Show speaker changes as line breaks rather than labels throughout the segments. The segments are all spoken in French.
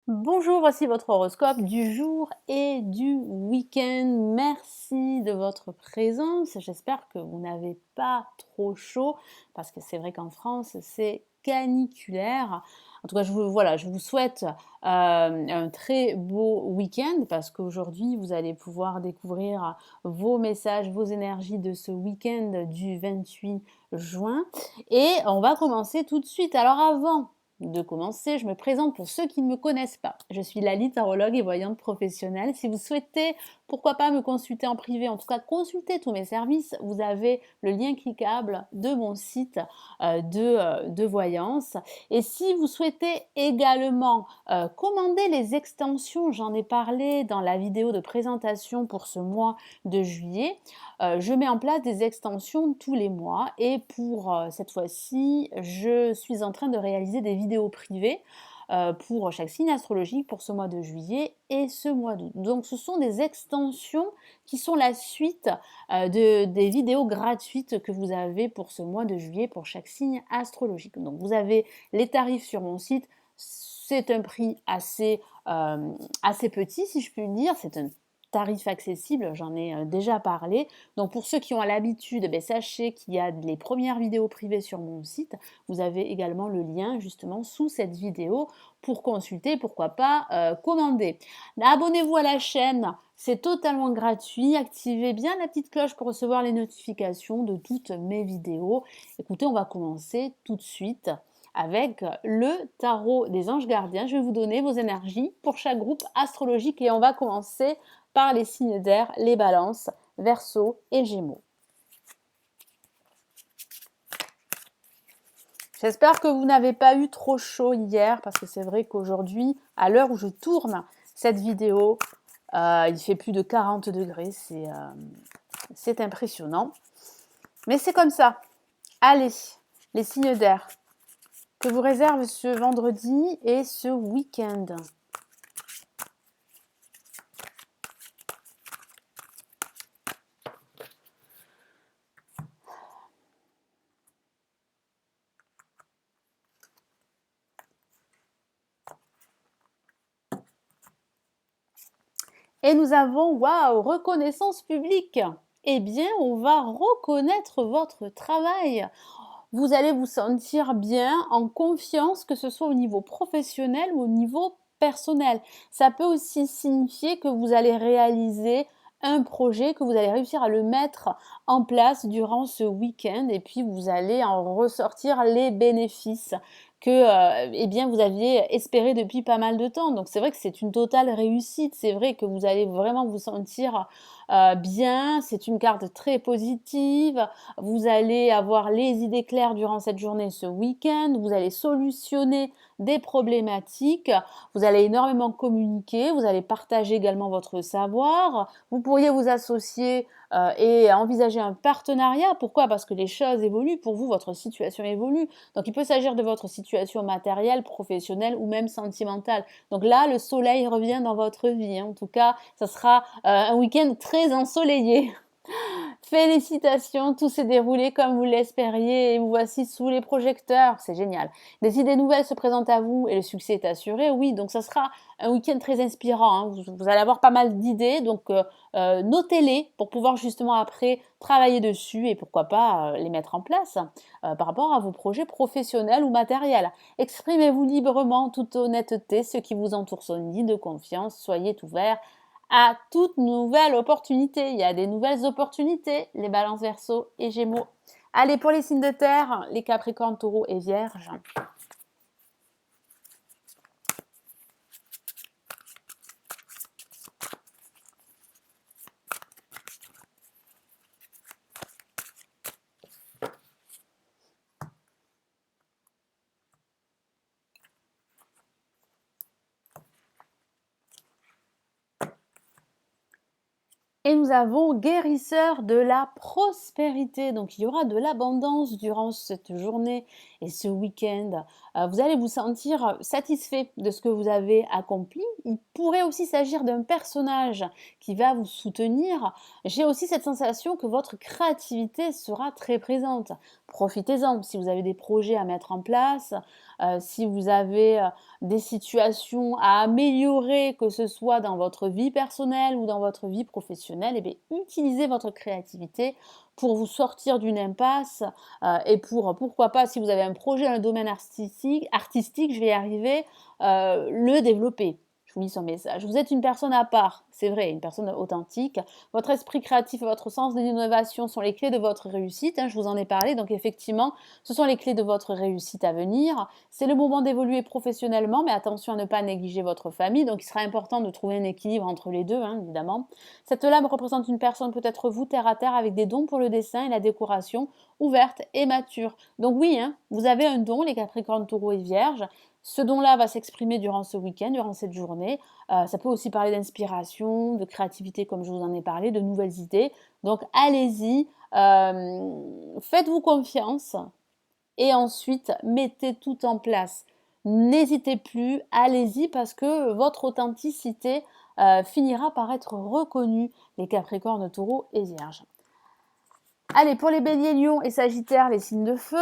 Bonjour, voici votre horoscope du jour et du week-end. Merci de votre présence. J'espère que vous n'avez pas trop chaud parce que c'est vrai qu'en France, c'est caniculaire. En tout cas, je vous souhaite un très beau week-end parce qu'aujourd'hui, vous allez pouvoir découvrir vos messages, vos énergies de ce week-end du 28 juin. Et on va commencer tout de suite. Alors avant de commencer, je me présente pour ceux qui ne me connaissent pas. Je suis Lali, tarologue et voyante professionnelle. Si vous souhaitez, pourquoi pas me consulter en privé, en tout cas consulter tous mes services, vous avez le lien cliquable de mon site de voyance. Et si vous souhaitez également commander les extensions, j'en ai parlé dans la vidéo de présentation pour ce mois de juillet, je mets en place des extensions tous les mois et pour cette fois-ci, je suis en train de réaliser des vidéos privées pour chaque signe astrologique pour ce mois de juillet et ce mois d'août. Donc ce sont des extensions qui sont la suite des vidéos gratuites que vous avez pour ce mois de juillet pour chaque signe astrologique. Donc vous avez les tarifs sur mon site. C'est un prix assez petit, si je puis dire. C'est un tarif accessible, j'en ai déjà parlé. Donc pour ceux qui ont l'habitude, sachez qu'il y a les premières vidéos privées sur mon site. Vous avez également le lien justement sous cette vidéo pour consulter, pourquoi pas commander. Abonnez-vous à la chaîne, c'est totalement gratuit. Activez bien la petite cloche pour recevoir les notifications de toutes mes vidéos. Écoutez, on va commencer tout de suite avec le tarot des anges gardiens. Je vais vous donner vos énergies pour chaque groupe astrologique et on va commencer par les signes d'air, les balances, Verseau et Gémeaux. J'espère que vous n'avez pas eu trop chaud hier parce que c'est vrai qu'aujourd'hui, à l'heure où je tourne cette vidéo, il fait plus de 40 degrés, c'est impressionnant. Mais c'est comme ça. Allez, les signes d'air, que vous réserve ce vendredi et ce week-end. Et nous avons, waouh, reconnaissance publique. Eh bien, on va reconnaître votre travail. Vous allez vous sentir bien, en confiance, que ce soit au niveau professionnel ou au niveau personnel. Ça peut aussi signifier que vous allez réaliser un projet, que vous allez réussir à le mettre en place durant ce week-end et puis vous allez en ressortir les bénéfices que vous aviez espéré depuis pas mal de temps. Donc c'est vrai que c'est une totale réussite. C'est vrai que vous allez vraiment vous sentir bien. C'est une carte très positive. Vous allez avoir les idées claires durant cette journée, ce week-end. Vous allez solutionner des problématiques. Vous allez énormément communiquer. Vous allez partager également votre savoir. Vous pourriez vous associer et envisager un partenariat. Pourquoi? Parce que les choses évoluent pour vous, votre situation évolue. Donc il peut s'agir de votre situation matérielle, professionnelle ou même sentimentale. Donc là, le soleil revient dans votre vie. En tout cas, ça sera un week-end très ensoleillé. Félicitations, tout s'est déroulé comme vous l'espériez et vous voici sous les projecteurs, c'est génial. Des idées nouvelles se présentent à vous et le succès est assuré, oui, donc ça sera un week-end très inspirant, hein. Vous allez avoir pas mal d'idées, donc notez-les pour pouvoir justement après travailler dessus et pourquoi pas les mettre en place par rapport à vos projets professionnels ou matériels. Exprimez-vous librement, toute honnêteté, ceux qui vous entourent sont dignes de confiance, soyez ouverts à toute nouvelle opportunité. Il y a des nouvelles opportunités, les balances Verseau et Gémeaux. Allez, pour les signes de terre, les Capricornes, Taureaux et Vierges. Et nous avons guérisseur de la prospérité. Donc il y aura de l'abondance durant cette journée et ce week-end. vous allez vous sentir satisfait de ce que vous avez accompli. Il pourrait aussi s'agir d'un personnage qui va vous soutenir. J'ai aussi cette sensation que votre créativité sera très présente. Profitez-en si vous avez des projets à mettre en place, si vous avez, des situations à améliorer, que ce soit dans votre vie personnelle ou dans votre vie professionnelle, et beh, utilisez votre créativité pour vous sortir d'une impasse, et pour, pourquoi pas, si vous avez un projet dans le domaine artistique, je vais y arriver, le développer. Je vous lis son message. Vous êtes une personne à part, c'est vrai, une personne authentique. Votre esprit créatif et votre sens de l'innovation sont les clés de votre réussite, hein, je vous en ai parlé, donc effectivement, ce sont les clés de votre réussite à venir. C'est le moment d'évoluer professionnellement, mais attention à ne pas négliger votre famille, donc il sera important de trouver un équilibre entre les deux, hein, évidemment. Cette lame représente une personne, peut-être vous, terre à terre, avec des dons pour le dessin et la décoration, ouverte et mature. Donc oui, hein, vous avez un don, les Capricornes, Taureaux et Vierges. Ce don-là va s'exprimer durant ce week-end, durant cette journée. Ça peut aussi parler d'inspiration, de créativité, comme je vous en ai parlé, de nouvelles idées. Donc allez-y, faites-vous confiance et ensuite mettez tout en place. N'hésitez plus, allez-y parce que votre authenticité finira par être reconnue, les Capricornes, Taureaux et Vierges. Allez, pour les Béliers, Lions et Sagittaires, les signes de feu.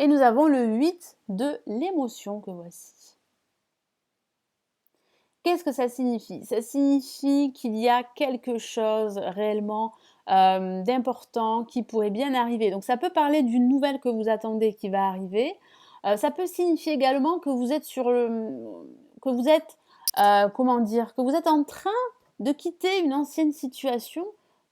Et nous avons le 8 de l'émotion que voici. Qu'est-ce que ça signifie? Ça signifie qu'il y a quelque chose réellement d'important qui pourrait bien arriver. Donc ça peut parler d'une nouvelle que vous attendez qui va arriver. Ça peut signifier également que vous êtes que vous êtes, comment dire? Que vous êtes en train de quitter une ancienne situation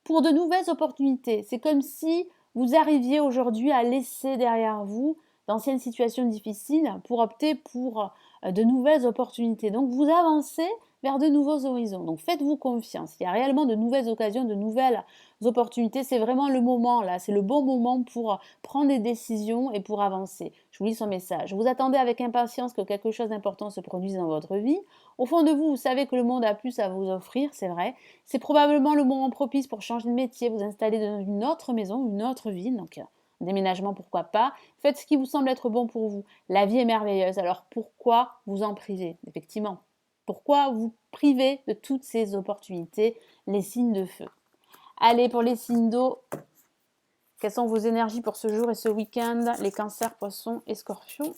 pour de nouvelles opportunités. C'est comme si vous arriviez aujourd'hui à laisser derrière vous d'anciennes situations difficiles pour opter pour de nouvelles opportunités. Donc vous avancez vers de nouveaux horizons. Donc faites-vous confiance. Il y a réellement de nouvelles occasions, de nouvelles opportunités. C'est vraiment le moment là. C'est le bon moment pour prendre des décisions et pour avancer. Je vous lis son message. Vous attendez avec impatience que quelque chose d'important se produise dans votre vie. Au fond de vous, vous savez que le monde a plus à vous offrir, c'est vrai. C'est probablement le moment propice pour changer de métier, vous installer dans une autre maison, une autre ville. Donc déménagement, pourquoi pas. Faites ce qui vous semble être bon pour vous. La vie est merveilleuse, alors pourquoi vous en priver? Effectivement. Pourquoi vous priver de toutes ces opportunités, les signes de feu? Allez, pour les signes d'eau, quelles sont vos énergies pour ce jour et ce week-end? Les cancers, poissons et scorpions.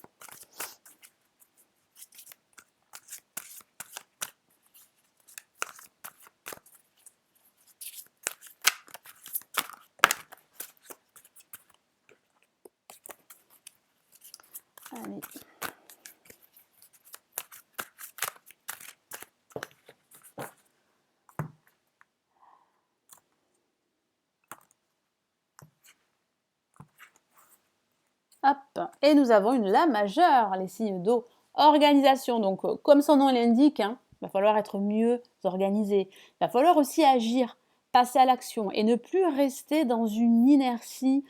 Allez. Hop, et nous avons une La majeure, les signes d'eau. Organisation, donc comme son nom l'indique, hein, il va falloir être mieux organisé. Il va falloir aussi agir, passer à l'action et ne plus rester dans une inertie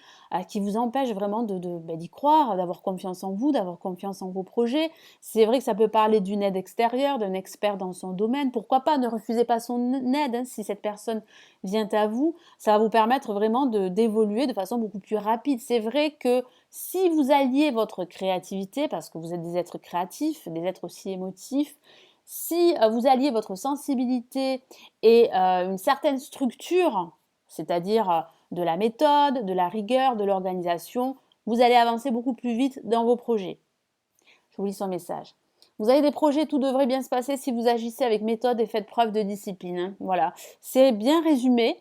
qui vous empêche vraiment d'y croire, d'avoir confiance en vous, d'avoir confiance en vos projets. C'est vrai que ça peut parler d'une aide extérieure, d'un expert dans son domaine. Pourquoi pas, ne refusez pas son aide hein, si cette personne vient à vous. Ça va vous permettre vraiment d'évoluer de façon beaucoup plus rapide. C'est vrai que si vous alliez votre créativité, parce que vous êtes des êtres créatifs, des êtres aussi émotifs, si vous alliez votre sensibilité et une certaine structure, c'est-à-dire de la méthode, de la rigueur, de l'organisation, vous allez avancer beaucoup plus vite dans vos projets. Je vous lis son message. Vous avez des projets, tout devrait bien se passer si vous agissez avec méthode et faites preuve de discipline, hein. Voilà, c'est bien résumé.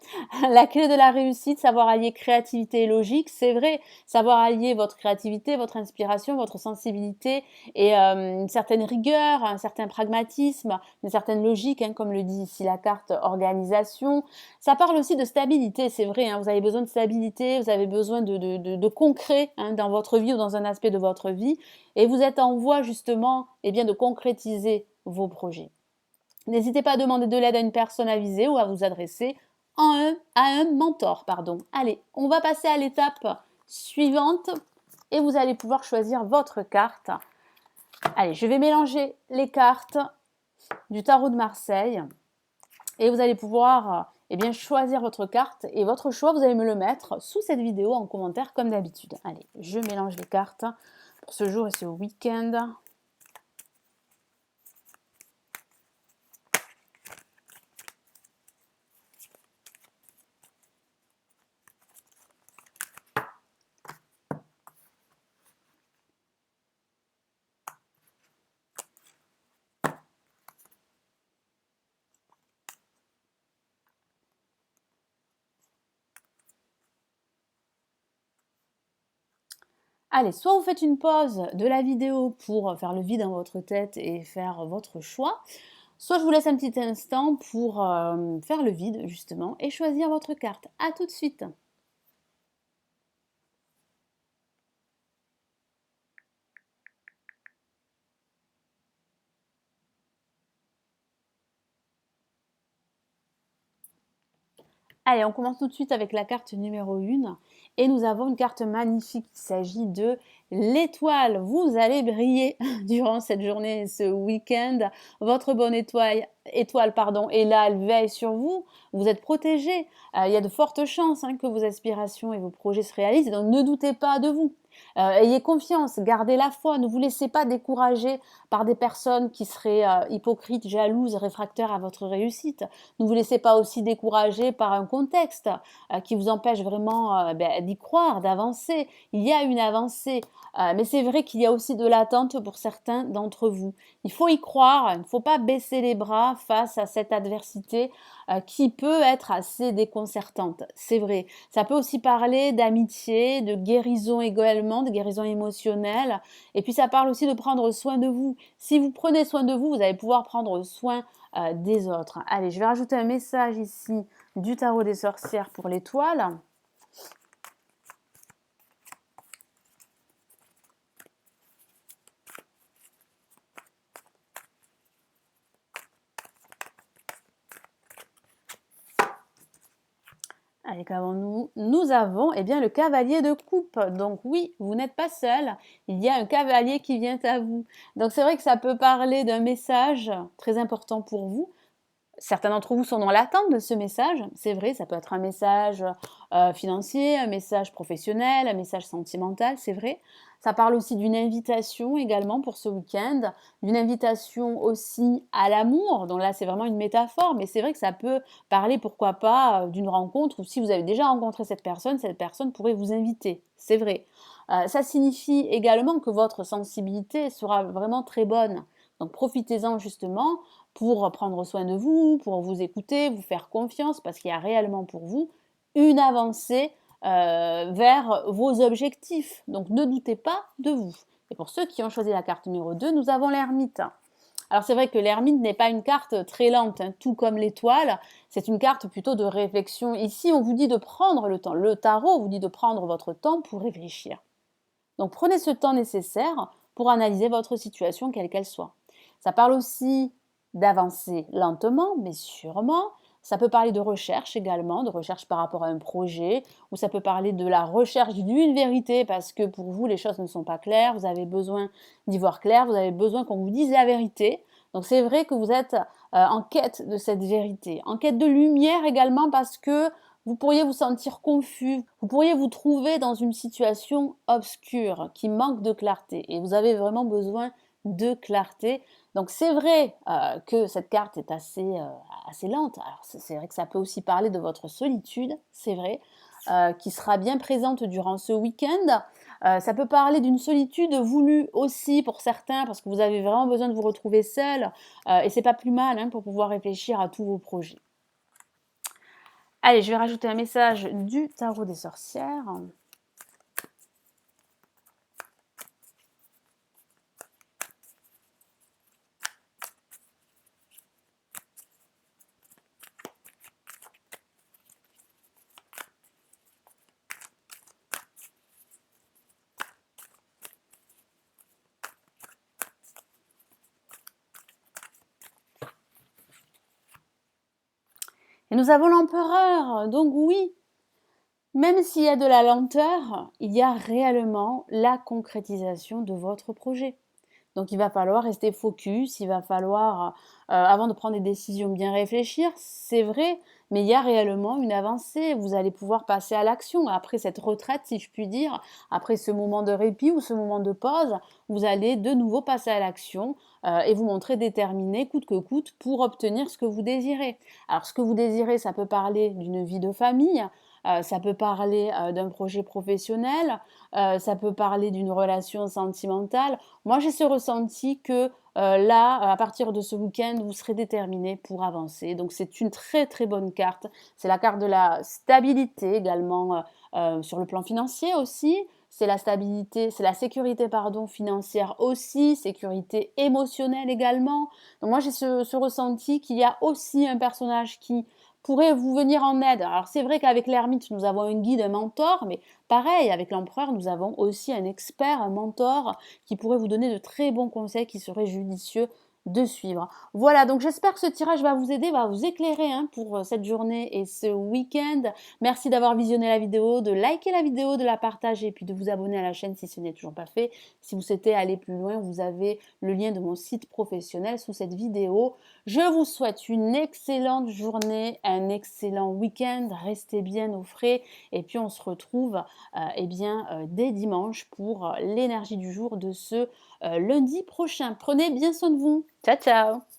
La clé de la réussite, savoir allier créativité et logique, c'est vrai, savoir allier votre créativité, votre inspiration, votre sensibilité et une certaine rigueur, un certain pragmatisme, une certaine logique, hein, comme le dit ici la carte organisation. Ça parle aussi de stabilité, c'est vrai, hein, vous avez besoin de stabilité, vous avez besoin de concret, hein, dans votre vie ou dans un aspect de votre vie, et vous êtes en voie justement eh bien, de concrétiser vos projets. N'hésitez pas à demander de l'aide à une personne avisée ou à vous adresser à un mentor. Pardon. Allez, on va passer à l'étape suivante et vous allez pouvoir choisir votre carte. Allez, je vais mélanger les cartes du tarot de Marseille et vous allez pouvoir eh bien, choisir votre carte et votre choix, vous allez me le mettre sous cette vidéo en commentaire comme d'habitude. Allez, je mélange les cartes pour ce jour et ce week-end. Allez, soit vous faites une pause de la vidéo pour faire le vide dans votre tête et faire votre choix, soit je vous laisse un petit instant pour faire le vide justement et choisir votre carte. À tout de suite. Allez, on commence tout de suite avec la carte numéro 1 et nous avons une carte magnifique. Il s'agit de l'étoile. Vous allez briller durant cette journée et ce week-end. Votre bonne étoile est là, elle veille sur vous. Vous êtes protégé. Il y a de fortes chances, hein, que vos aspirations et vos projets se réalisent. Donc ne doutez pas de vous. Ayez confiance, gardez la foi, ne vous laissez pas décourager par des personnes qui seraient hypocrites, jalouses, réfractaires à votre réussite. Ne vous laissez pas aussi décourager par un contexte qui vous empêche vraiment d'y croire, d'avancer. Il y a une avancée, mais c'est vrai qu'il y a aussi de l'attente pour certains d'entre vous. Il faut y croire, il ne faut pas baisser les bras face à cette adversité qui peut être assez déconcertante. C'est vrai. Ça peut aussi parler d'amitié, de guérison également, de guérison émotionnelle. Et puis ça parle aussi de prendre soin de vous. Si vous prenez soin de vous, vous allez pouvoir prendre soin des autres. Allez, je vais rajouter un message ici du tarot des sorcières pour l'étoile. Allez, qu'avons-nous? Nous avons eh bien, le cavalier de coupe. Donc oui, vous n'êtes pas seul. Il y a un cavalier qui vient à vous. Donc c'est vrai que ça peut parler d'un message très important pour vous. Certains d'entre vous sont dans l'attente de ce message. C'est vrai, ça peut être un message financier, un message professionnel, un message sentimental, c'est vrai. Ça parle aussi d'une invitation également pour ce week-end, d'une invitation aussi à l'amour. Donc là, c'est vraiment une métaphore, mais c'est vrai que ça peut parler, pourquoi pas, d'une rencontre, ou si vous avez déjà rencontré cette personne pourrait vous inviter. C'est vrai. Ça signifie également que votre sensibilité sera vraiment très bonne. Donc profitez-en justement pour prendre soin de vous, pour vous écouter, vous faire confiance, parce qu'il y a réellement pour vous une avancée vers vos objectifs. Donc ne doutez pas de vous. Et pour ceux qui ont choisi la carte numéro 2, nous avons l'ermite. Alors c'est vrai que l'ermite n'est pas une carte très lente, hein, tout comme l'étoile, c'est une carte plutôt de réflexion. Ici, on vous dit de prendre le temps. Le tarot vous dit de prendre votre temps pour réfléchir. Donc prenez ce temps nécessaire pour analyser votre situation, quelle qu'elle soit. Ça parle aussi d'avancer lentement, mais sûrement. Ça peut parler de recherche également, de recherche par rapport à un projet, ou ça peut parler de la recherche d'une vérité, parce que pour vous, les choses ne sont pas claires, vous avez besoin d'y voir clair, vous avez besoin qu'on vous dise la vérité. Donc c'est vrai que vous êtes en quête de cette vérité, en quête de lumière également, parce que vous pourriez vous sentir confus, vous pourriez vous trouver dans une situation obscure qui manque de clarté, et vous avez vraiment besoin de clarté. Donc c'est vrai que cette carte est assez lente. Alors c'est vrai que ça peut aussi parler de votre solitude, c'est vrai, qui sera bien présente durant ce week-end. Ça peut parler d'une solitude voulue aussi pour certains, parce que vous avez vraiment besoin de vous retrouver seul, et c'est pas plus mal, hein, pour pouvoir réfléchir à tous vos projets. Allez, je vais rajouter un message du tarot des sorcières. Et nous avons l'empereur, donc oui, même s'il y a de la lenteur, il y a réellement la concrétisation de votre projet. Donc il va falloir rester focus, il va falloir, avant de prendre des décisions, bien réfléchir, c'est vrai, mais il y a réellement une avancée. Vous allez pouvoir passer à l'action. Après cette retraite, si je puis dire, après ce moment de répit ou ce moment de pause, vous allez de nouveau passer à l'action, et vous montrer déterminé coûte que coûte pour obtenir ce que vous désirez. Alors ce que vous désirez, ça peut parler d'une vie de famille, ça peut parler, d'un projet professionnel, ça peut parler d'une relation sentimentale. Moi, j'ai ce ressenti que là, à partir de ce week-end, vous serez déterminé pour avancer. Donc, c'est une très très bonne carte. C'est la carte de la stabilité également sur le plan financier aussi. C'est la stabilité, c'est la sécurité pardon, financière aussi, sécurité émotionnelle également. Donc moi j'ai ce ressenti qu'il y a aussi un personnage qui pourrait vous venir en aide. Alors c'est vrai qu'avec l'ermite nous avons un guide, un mentor, mais pareil, avec l'empereur, nous avons aussi un expert, un mentor qui pourrait vous donner de très bons conseils qui seraient judicieux de suivre. Voilà, donc j'espère que ce tirage va vous aider, va vous éclairer hein, pour cette journée et ce week-end. Merci d'avoir visionné la vidéo, de liker la vidéo, de la partager et puis de vous abonner à la chaîne si ce n'est toujours pas fait. Si vous souhaitez aller plus loin, vous avez le lien de mon site professionnel sous cette vidéo. Je vous souhaite une excellente journée, un excellent week-end. Restez bien au frais et puis on se retrouve dès dimanche pour l'énergie du jour de ce lundi prochain. Prenez bien soin de vous. Ciao, ciao!